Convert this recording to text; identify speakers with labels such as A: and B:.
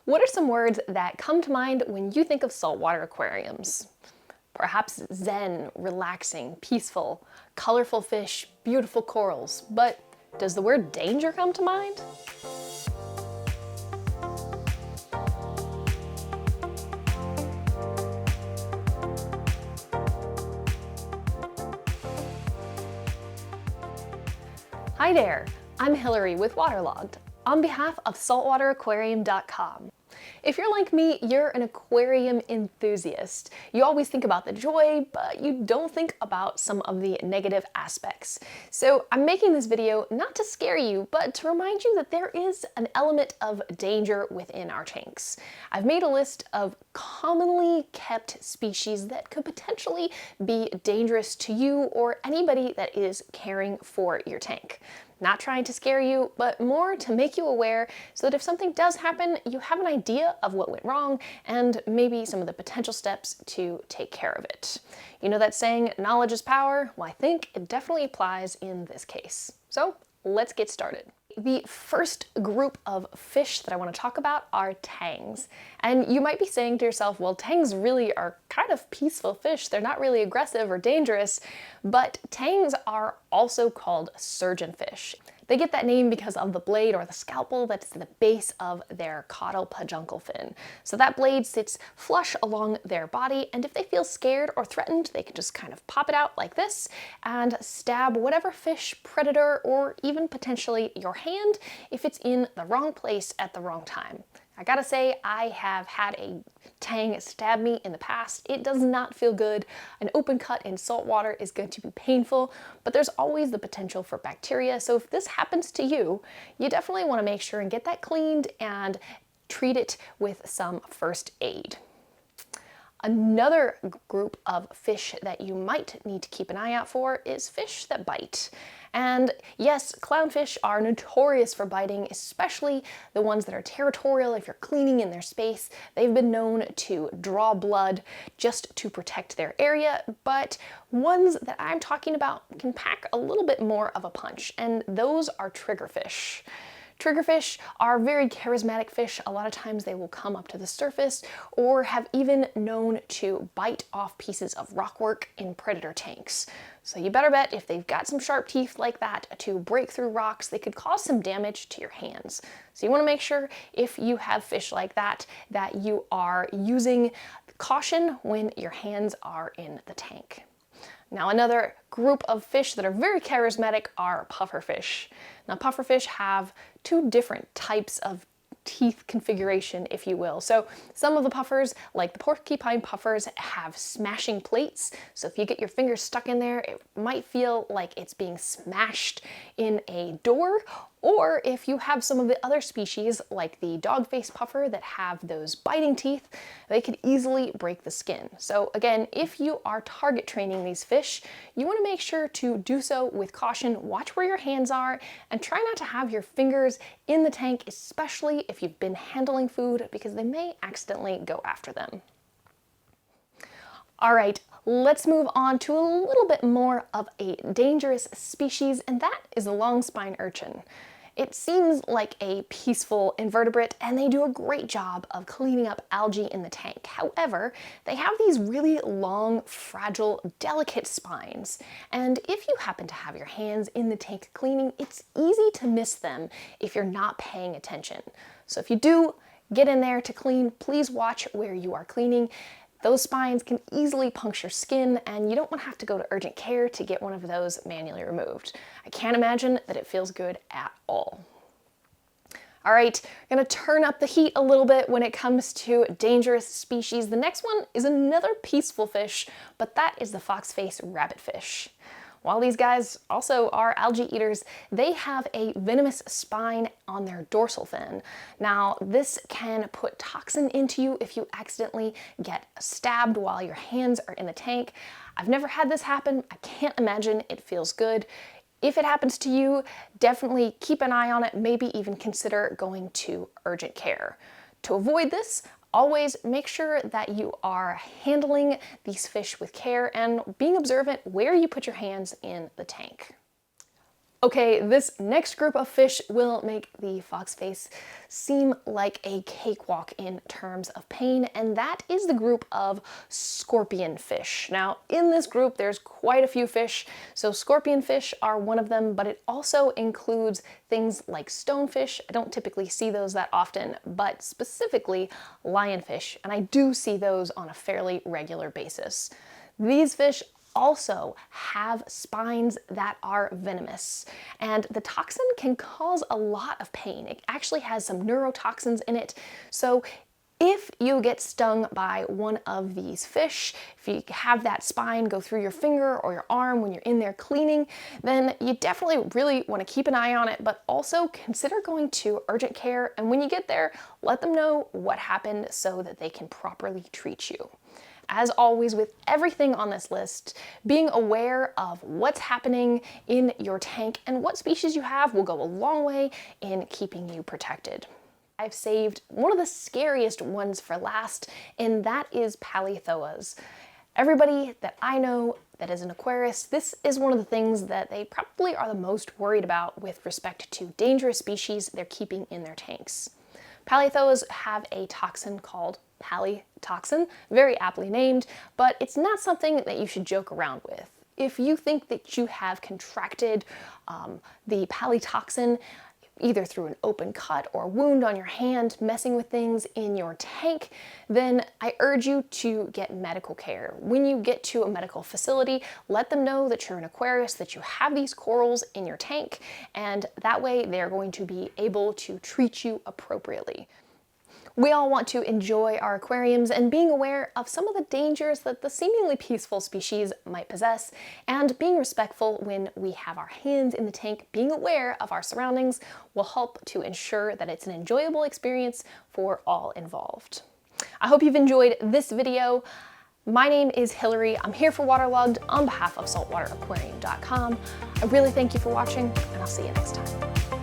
A: What are some words that come to mind when you think of saltwater aquariums? Perhaps zen, relaxing, peaceful, colorful fish, beautiful corals. But does the word danger come to mind? Hi there, I'm Hilary with Waterlogged, on behalf of SaltwaterAquarium.com. If you're like me, you're an aquarium enthusiast. You always think about the joy, but you don't think about some of the negative aspects. So I'm making this video not to scare you, but to remind you that there is an element of danger within our tanks. I've made a list of commonly kept species that could potentially be dangerous to you or anybody that is caring for your tank. Not trying to scare you, but more to make you aware so that if something does happen, you have an idea of what went wrong and maybe some of the potential steps to take care of it. You know that saying, knowledge is power? Well, I think it definitely applies in this case. So let's get started. The first group of fish that I want to talk about are tangs. And you might be saying to yourself, well, tangs really are kind of peaceful fish. They're not really aggressive or dangerous, but tangs are also called surgeonfish. They get that name because of the blade or the scalpel that's at the base of their caudal peduncle fin. So that blade sits flush along their body, and if they feel scared or threatened, they can just kind of pop it out like this and stab whatever fish, predator, or even potentially your hand if it's in the wrong place at the wrong time. I gotta say, I have had a tang stab me in the past. It does not feel good. An open cut in salt water is going to be painful, but there's always the potential for bacteria. So if this happens to you, you definitely want to make sure and get that cleaned and treat it with some first aid. Another group of fish that you might need to keep an eye out for is fish that bite. And yes, clownfish are notorious for biting, especially the ones that are territorial. If you're cleaning in their space, they've been known to draw blood just to protect their area, but ones that I'm talking about can pack a little bit more of a punch, and those are triggerfish. Triggerfish are very charismatic fish. A lot of times they will come up to the surface or have even known to bite off pieces of rockwork in predator tanks. So you better bet if they've got some sharp teeth like that to break through rocks, they could cause some damage to your hands. So you want to make sure if you have fish like that, that you are using caution when your hands are in the tank. Now another group of fish that are very charismatic are pufferfish. Now pufferfish have two different types of teeth configuration, if you will. So some of the puffers, like the porcupine puffers, have smashing plates. So if you get your fingers stuck in there, it might feel like it's being smashed in a door. Or if you have some of the other species, like the dog-faced puffer that have those biting teeth, they could easily break the skin. So again, if you are target training these fish, you want to make sure to do so with caution, watch where your hands are, and try not to have your fingers in the tank, especially if you've been handling food, because they may accidentally go after them. All right, let's move on to a little bit more of a dangerous species, and that is the long spine urchin. It seems like a peaceful invertebrate, and they do a great job of cleaning up algae in the tank. However, they have these really long, fragile, delicate spines, and if you happen to have your hands in the tank cleaning, it's easy to miss them if you're not paying attention. So if you do get in there to clean, please watch where you are cleaning. Those spines can easily puncture skin, and you don't want to have to go to urgent care to get one of those manually removed. I can't imagine that it feels good at all. All right, I'm gonna turn up the heat a little bit when it comes to dangerous species. The next one is another peaceful fish, but that is the foxface rabbitfish. While these guys also are algae eaters, they have a venomous spine on their dorsal fin. Now, this can put toxin into you if you accidentally get stabbed while your hands are in the tank. I've never had this happen. I can't imagine it feels good. If it happens to you, definitely keep an eye on it, maybe even consider going to urgent care. To avoid this, always make sure that you are handling these fish with care and being observant where you put your hands in the tank. Okay, this next group of fish will make the foxface seem like a cakewalk in terms of pain, and that is the group of scorpion fish. Now, in this group, there's quite a few fish, so scorpion fish are one of them, but it also includes things like stonefish. I don't typically see those that often, but specifically lionfish, and I do see those on a fairly regular basis. These fish also have spines that are venomous, and the toxin can cause a lot of pain. It actually has some neurotoxins in it, so if you get stung by one of these fish, if you have that spine go through your finger or your arm when you're in there cleaning, then you definitely really want to keep an eye on it, but also consider going to urgent care, and when you get there, let them know what happened so that they can properly treat you. As always, with everything on this list, being aware of what's happening in your tank and what species you have will go a long way in keeping you protected. I've saved one of the scariest ones for last, and that is Palytoxin. Everybody that I know that is an aquarist, this is one of the things that they probably are the most worried about with respect to dangerous species they're keeping in their tanks. Palytoxin have a toxin called Palytoxin, very aptly named, but it's not something that you should joke around with. If you think that you have contracted the Palytoxin, either through an open cut or wound on your hand, messing with things in your tank, then I urge you to get medical care. When you get to a medical facility, let them know that you're an aquarist, that you have these corals in your tank, and that way they're going to be able to treat you appropriately. We all want to enjoy our aquariums, and being aware of some of the dangers that the seemingly peaceful species might possess, and being respectful when we have our hands in the tank, being aware of our surroundings, will help to ensure that it's an enjoyable experience for all involved. I hope you've enjoyed this video. My name is Hilary. I'm here for Waterlogged on behalf of SaltwaterAquarium.com. I really thank you for watching, and I'll see you next time.